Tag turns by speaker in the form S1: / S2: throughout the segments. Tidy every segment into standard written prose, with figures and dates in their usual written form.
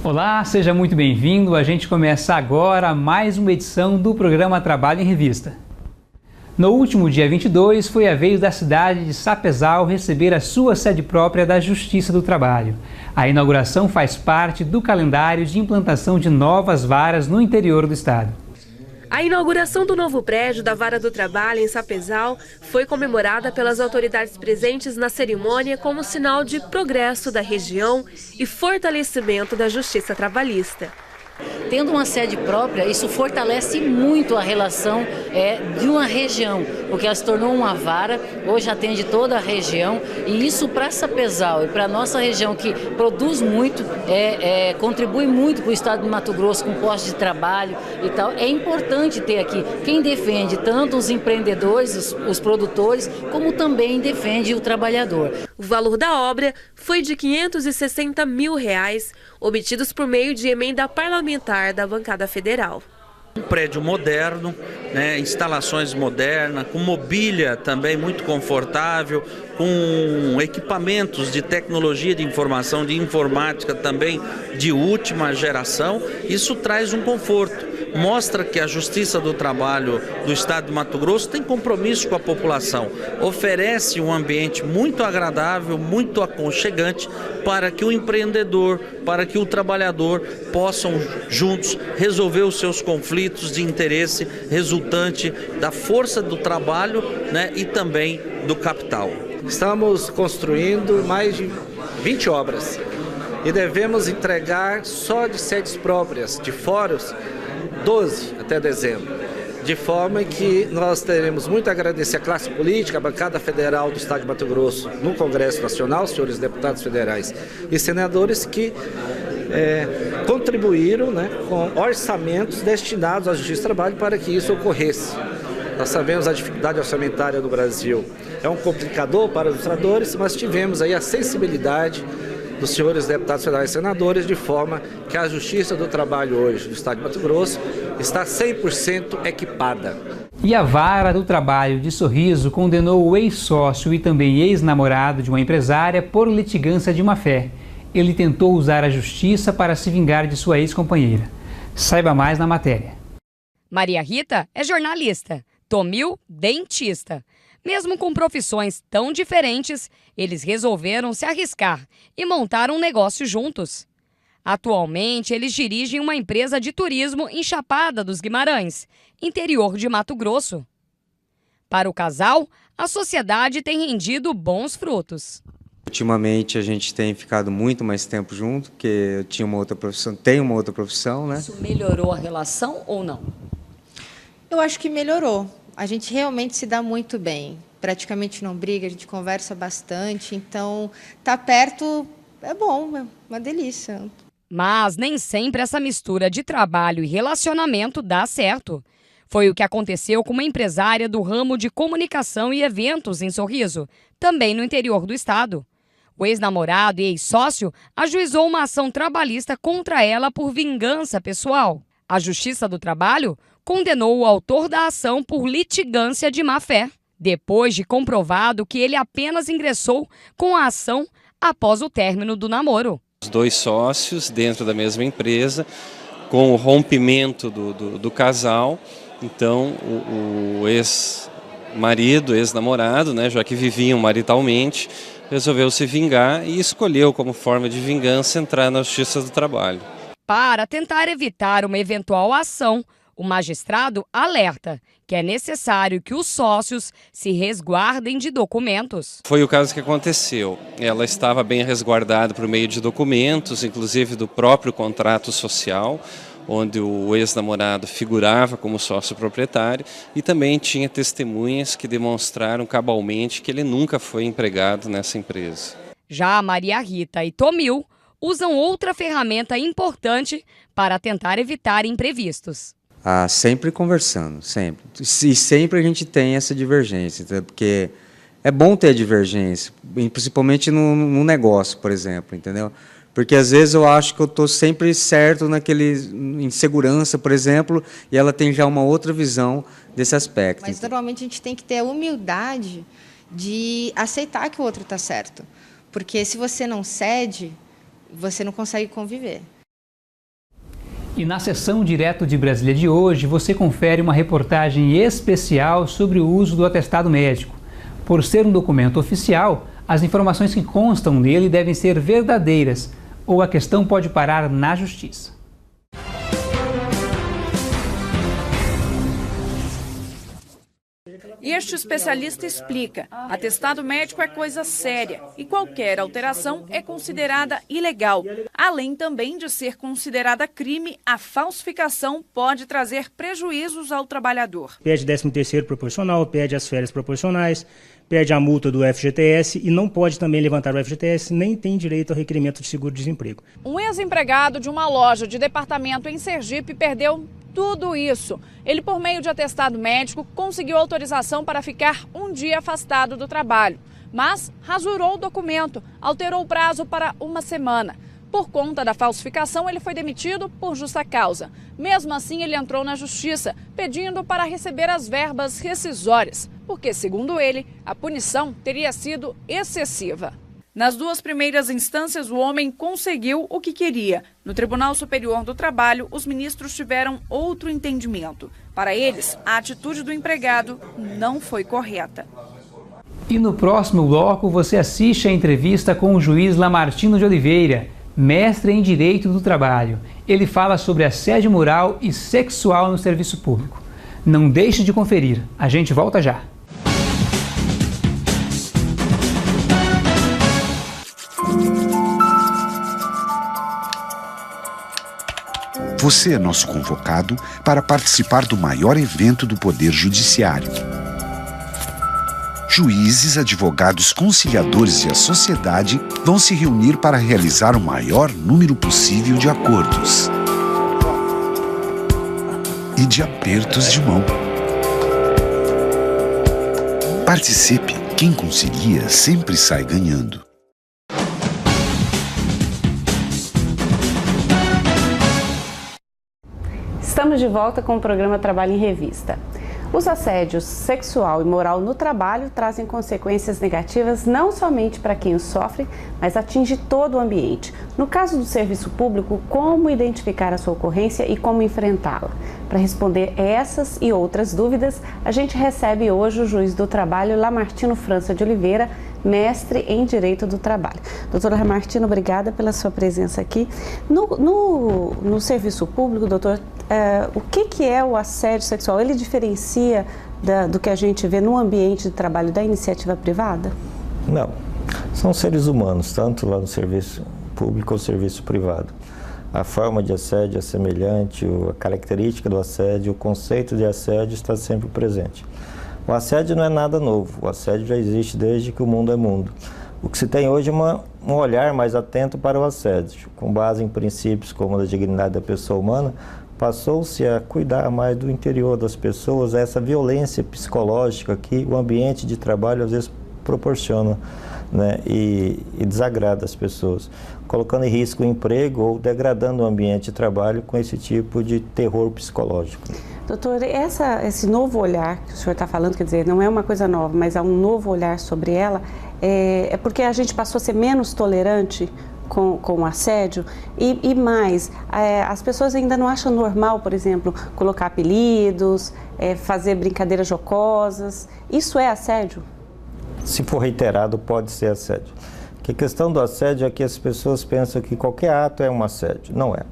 S1: Olá, seja muito bem-vindo. A gente começa agora mais uma edição do programa Trabalho em Revista. No último dia 22, foi a vez da cidade de Sapezal receber a sua sede própria da Justiça do Trabalho. A inauguração faz parte do calendário de implantação de novas varas no interior do estado.
S2: A inauguração do novo prédio da Vara do Trabalho em Sapezal foi comemorada pelas autoridades presentes na cerimônia como sinal de progresso da região e fortalecimento da justiça trabalhista.
S3: Tendo uma sede própria, isso fortalece muito a relação de uma região, porque ela se tornou uma vara, hoje atende toda a região, e isso para Sapezal e para a nossa região, que produz muito, contribui muito para o estado de Mato Grosso com postos de trabalho e tal. É importante ter aqui quem defende tanto os empreendedores, os produtores, como também defende o trabalhador.
S2: O valor da obra foi de R$ 560 mil, obtidos por meio de emenda parlamentar da bancada federal.
S4: Um prédio moderno, instalações modernas, com mobília também muito confortável, com equipamentos de tecnologia de informação, de informática também de última geração. Isso traz um conforto. Mostra que a Justiça do Trabalho do estado de Mato Grosso tem compromisso com a população, oferece um ambiente muito agradável, muito aconchegante para que o empreendedor, para que o trabalhador possam juntos resolver os seus conflitos de interesse resultante da força do trabalho, e também do capital.
S5: Estamos construindo mais de 20 obras e devemos entregar só de sedes próprias, de fóruns, 12 até dezembro, de forma que nós teremos muito a agradecer à classe política, a bancada federal do estado de Mato Grosso no Congresso Nacional, os senhores deputados federais e senadores que contribuíram com orçamentos destinados à Justiça do Trabalho para que isso ocorresse. Nós sabemos a dificuldade orçamentária do Brasil, é um complicador para os ilustradores, mas tivemos aí a sensibilidade dos senhores deputados federais e senadores, de forma que a Justiça do Trabalho hoje do estado de Mato Grosso está 100% equipada.
S1: E a Vara do Trabalho de Sorriso condenou o ex-sócio e também ex-namorado de uma empresária por litigância de má-fé. Ele tentou usar a justiça para se vingar de sua ex-companheira. Saiba mais na matéria.
S6: Maria Rita é jornalista, Tomil, dentista. Mesmo com profissões tão diferentes, eles resolveram se arriscar e montar um negócio juntos. Atualmente, eles dirigem uma empresa de turismo em Chapada dos Guimarães, interior de Mato Grosso. Para o casal, a sociedade tem rendido bons frutos.
S7: Ultimamente a gente tem ficado muito mais tempo junto, porque eu tinha uma outra profissão, tenho uma outra profissão,
S3: Isso melhorou a relação ou não?
S8: Eu acho que melhorou. A gente realmente se dá muito bem. Praticamente não briga, a gente conversa bastante. Então, tá perto é bom, é uma delícia.
S6: Mas nem sempre essa mistura de trabalho e relacionamento dá certo. Foi o que aconteceu com uma empresária do ramo de comunicação e eventos em Sorriso, também no interior do estado. O ex-namorado e ex-sócio ajuizou uma ação trabalhista contra ela por vingança pessoal. A Justiça do Trabalho condenou o autor da ação por litigância de má-fé, depois de comprovado que ele apenas ingressou com a ação após o término do namoro.
S9: Os dois sócios dentro da mesma empresa, com o rompimento do casal, então o ex-marido, ex-namorado, já que viviam maritalmente, resolveu se vingar e escolheu como forma de vingança entrar na Justiça do Trabalho.
S6: Para tentar evitar uma eventual ação, o magistrado alerta que é necessário que os sócios se resguardem de documentos.
S9: Foi o caso que aconteceu. Ela estava bem resguardada por meio de documentos, inclusive do próprio contrato social, onde o ex-namorado figurava como sócio proprietário, e também tinha testemunhas que demonstraram cabalmente que ele nunca foi empregado nessa empresa.
S6: Já a Maria Rita e Tomil usam outra ferramenta importante para tentar evitar imprevistos.
S7: Sempre conversando, sempre. E sempre a gente tem essa divergência, porque é bom ter divergência, principalmente no negócio, por exemplo, entendeu? Porque às vezes eu acho que eu estou sempre certo em segurança, por exemplo, e ela tem já uma outra visão desse aspecto.
S8: Mas normalmente a gente tem que ter a humildade de aceitar que o outro está certo. Porque se você não cede, você não consegue conviver.
S1: E na sessão Direto de Brasília de hoje, você confere uma reportagem especial sobre o uso do atestado médico. Por ser um documento oficial, as informações que constam nele devem ser verdadeiras, ou a questão pode parar na Justiça.
S10: Este especialista explica: atestado médico é coisa séria e qualquer alteração é considerada ilegal. Além também de ser considerada crime, a falsificação pode trazer prejuízos ao trabalhador.
S11: Pede 13º proporcional, pede as férias proporcionais, pede a multa do FGTS e não pode também levantar o FGTS, nem tem direito ao requerimento de seguro-desemprego.
S10: Um ex-empregado de uma loja de departamento em Sergipe perdeu tudo isso. Ele, por meio de atestado médico, conseguiu autorização para ficar um dia afastado do trabalho, mas rasurou o documento, alterou o prazo para uma semana. Por conta da falsificação, ele foi demitido por justa causa. Mesmo assim, ele entrou na justiça, pedindo para receber as verbas rescisórias, porque, segundo ele, a punição teria sido excessiva. Nas duas primeiras instâncias, o homem conseguiu o que queria. No Tribunal Superior do Trabalho, os ministros tiveram outro entendimento. Para eles, a atitude do empregado não foi correta.
S1: E no próximo bloco, você assiste a entrevista com o juiz Lamartino de Oliveira, mestre em Direito do Trabalho. Ele fala sobre assédio moral e sexual no serviço público. Não deixe de conferir. A gente volta já.
S12: Você é nosso convocado para participar do maior evento do Poder Judiciário. Juízes, advogados, conciliadores e a sociedade vão se reunir para realizar o maior número possível de acordos e de apertos de mão. Participe, quem concilia sempre sai ganhando.
S13: Estamos de volta com o programa Trabalho em Revista. Os assédios sexual e moral no trabalho trazem consequências negativas não somente para quem os sofre, mas atinge todo o ambiente. No caso do serviço público, como identificar a sua ocorrência e como enfrentá-la? Para responder essas e outras dúvidas, a gente recebe hoje o juiz do trabalho, Lamartino França de Oliveira, mestre em Direito do Trabalho. Doutora Lamartino, obrigada pela sua presença aqui. No serviço público, doutor, o que é o assédio sexual? Ele diferencia do que a gente vê no ambiente de trabalho da iniciativa privada?
S14: Não, são seres humanos, tanto lá no serviço público ou serviço privado. A forma de assédio é semelhante, a característica do assédio, o conceito de assédio está sempre presente. O assédio não é nada novo, o assédio já existe desde que o mundo é mundo. O que se tem hoje é um olhar mais atento para o assédio, com base em princípios como a dignidade da pessoa humana, passou-se a cuidar mais do interior das pessoas, essa violência psicológica que o ambiente de trabalho às vezes proporciona, né, e desagrada as pessoas, colocando em risco o emprego ou degradando o ambiente de trabalho com esse tipo de terror psicológico.
S13: Doutor, esse novo olhar que o senhor está falando, quer dizer, não é uma coisa nova, mas há um novo olhar sobre ela, é porque a gente passou a ser menos tolerante com o assédio e mais, as pessoas ainda não acham normal, por exemplo, colocar apelidos, fazer brincadeiras jocosas. Isso é assédio?
S14: Se for reiterado, pode ser assédio. Que a questão do assédio é que as pessoas pensam que qualquer ato é um assédio. Não é.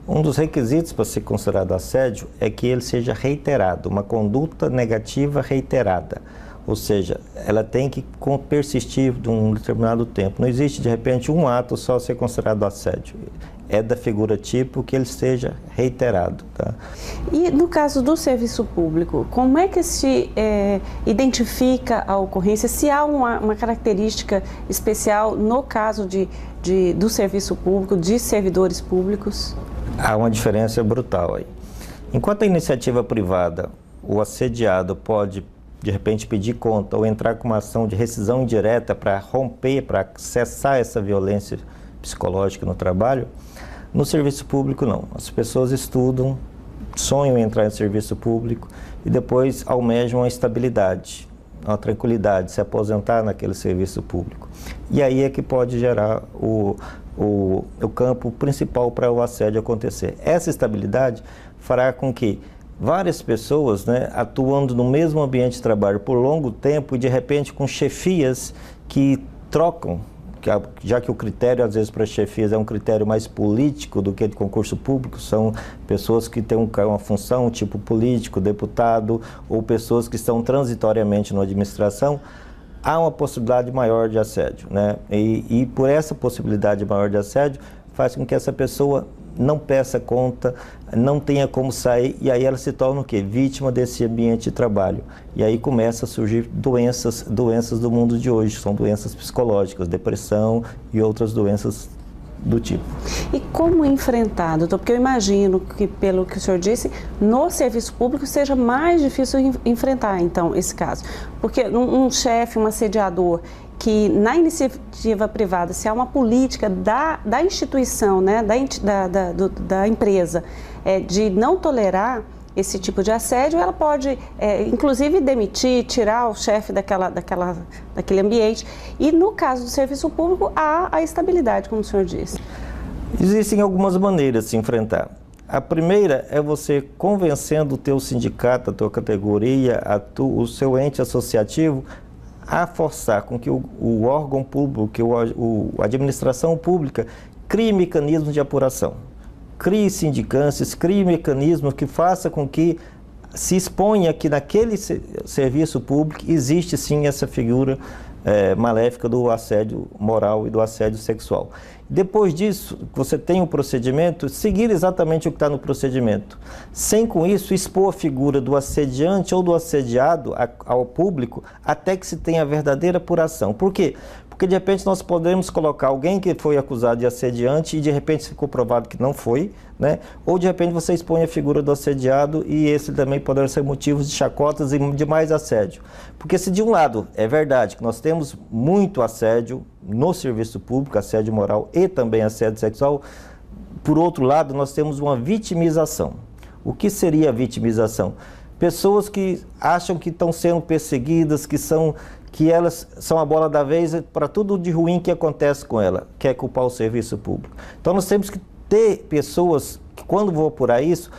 S14: Um dos requisitos para ser considerado assédio é que ele seja reiterado, uma conduta negativa reiterada. Ou seja, ela tem que persistir de um determinado tempo. Não existe, de repente, um ato só ser considerado assédio. É da figura tipo que ele seja reiterado. Tá?
S13: E no caso do serviço público, como é que se identifica a ocorrência? Se há uma característica especial no caso do serviço público, de servidores públicos?
S14: Há uma diferença brutal aí. Enquanto a iniciativa privada, o assediado pode, de repente, pedir conta ou entrar com uma ação de rescisão indireta para romper, para cessar essa violência psicológica no trabalho, no serviço público não. As pessoas estudam, sonham em entrar em serviço público e depois almejam a estabilidade. uma tranquilidade, se aposentar naquele serviço público. E aí é que pode gerar o campo principal para o assédio acontecer. Essa estabilidade fará com que várias pessoas, né, atuando no mesmo ambiente de trabalho por longo tempo e de repente com chefias que trocam, já que o critério às vezes para chefias é um critério mais político do que de concurso público, são pessoas que têm uma função tipo político, deputado, ou pessoas que estão transitoriamente na administração, há uma possibilidade maior de assédio, né? E por essa possibilidade maior de assédio faz com que essa pessoa não peça conta, não tenha como sair, e aí ela se torna o quê? Vítima desse ambiente de trabalho. E aí começa a surgir doenças do mundo de hoje, são doenças psicológicas, depressão e outras doenças do tipo.
S13: E como enfrentar, doutor? Porque eu imagino que, pelo que o senhor disse, no serviço público seja mais difícil enfrentar, então, esse caso. Porque um chefe, um assediador, que na iniciativa privada, se há uma política da instituição, né, da empresa, de não tolerar esse tipo de assédio, ela pode, inclusive, demitir, tirar o chefe daquele ambiente. E no caso do serviço público, há a estabilidade, como o senhor disse.
S14: Existem algumas maneiras de se enfrentar. A primeira é você convencendo o teu sindicato, a tua categoria, o seu ente associativo, a forçar com que o órgão público, que a administração pública crie mecanismos de apuração, crie sindicâncias, crie mecanismos que façam com que se exponha que naquele serviço público existe sim essa figura maléfica do assédio moral e do assédio sexual. Depois disso, você tem um procedimento, seguir exatamente o que está no procedimento, sem com isso expor a figura do assediante ou do assediado ao público até que se tenha a verdadeira apuração. Por quê? Porque de repente nós podemos colocar alguém que foi acusado de assediante e de repente ficou provado que não foi, né? Ou de repente você expõe a figura do assediado e esse também poderá ser motivos de chacotas e de mais assédio. Porque se de um lado é verdade que nós temos muito assédio no serviço público, assédio moral e também assédio sexual, por outro lado nós temos uma vitimização. O que seria a vitimização? Pessoas que acham que estão sendo perseguidas, que elas são a bola da vez para tudo de ruim que acontece com ela, quer culpar o serviço público. Então nós temos que ter pessoas que, quando vão apurar isso,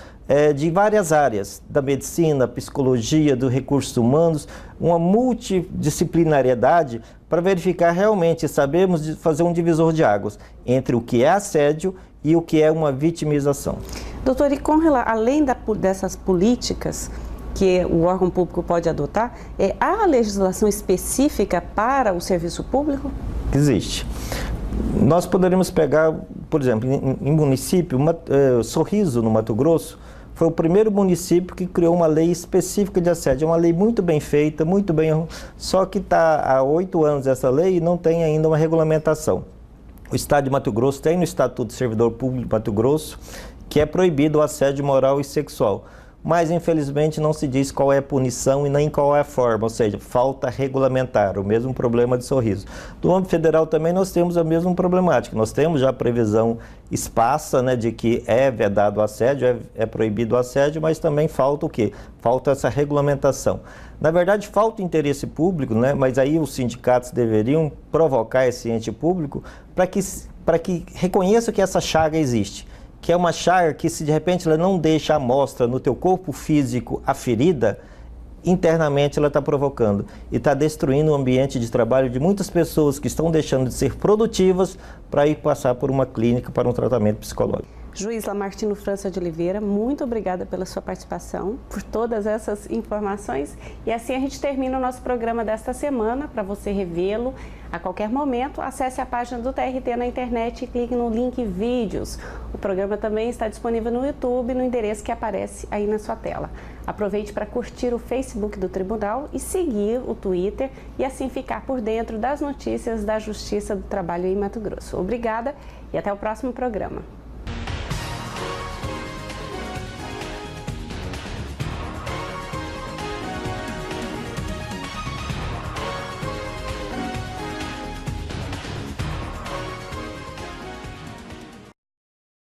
S14: de várias áreas, da medicina, psicologia, dos recursos humanos, uma multidisciplinariedade para verificar realmente, sabemos fazer um divisor de águas entre o que é assédio e o que é uma vitimização.
S13: Doutor, e além dessas políticas que o órgão público pode adotar, há legislação específica para o serviço público?
S14: Existe. Nós poderíamos pegar, por exemplo, em município, Sorriso, no Mato Grosso, foi o primeiro município que criou uma lei específica de assédio. É uma lei muito bem feita, muito bem... Só que está há 8 anos essa lei e não tem ainda uma regulamentação. O Estado de Mato Grosso tem no Estatuto do Servidor Público de Mato Grosso que é proibido o assédio moral e sexual. Mas, infelizmente, não se diz qual é a punição e nem qual é a forma, ou seja, falta regulamentar, o mesmo problema de Sorriso. Do âmbito federal também nós temos a mesma problemática, nós temos já a previsão esparsa, né, de que é vedado o assédio, é proibido o assédio, mas também falta o quê? Falta essa regulamentação. Na verdade, falta interesse público, né, mas aí os sindicatos deveriam provocar esse ente público para que reconheça que essa chaga existe. Que é uma chaga que, se de repente ela não deixa a amostra no teu corpo físico a ferida, internamente ela está provocando e está destruindo o ambiente de trabalho de muitas pessoas que estão deixando de ser produtivas para ir passar por uma clínica para um tratamento psicológico.
S13: Juiz Lamartino França de Oliveira, muito obrigada pela sua participação, por todas essas informações. E assim a gente termina o nosso programa desta semana. Para você revê-lo a qualquer momento, acesse a página do TRT na internet e clique no link Vídeos. O programa também está disponível no YouTube, no endereço que aparece aí na sua tela. Aproveite para curtir o Facebook do Tribunal e seguir o Twitter e assim ficar por dentro das notícias da Justiça do Trabalho em Mato Grosso. Obrigada e até o próximo programa.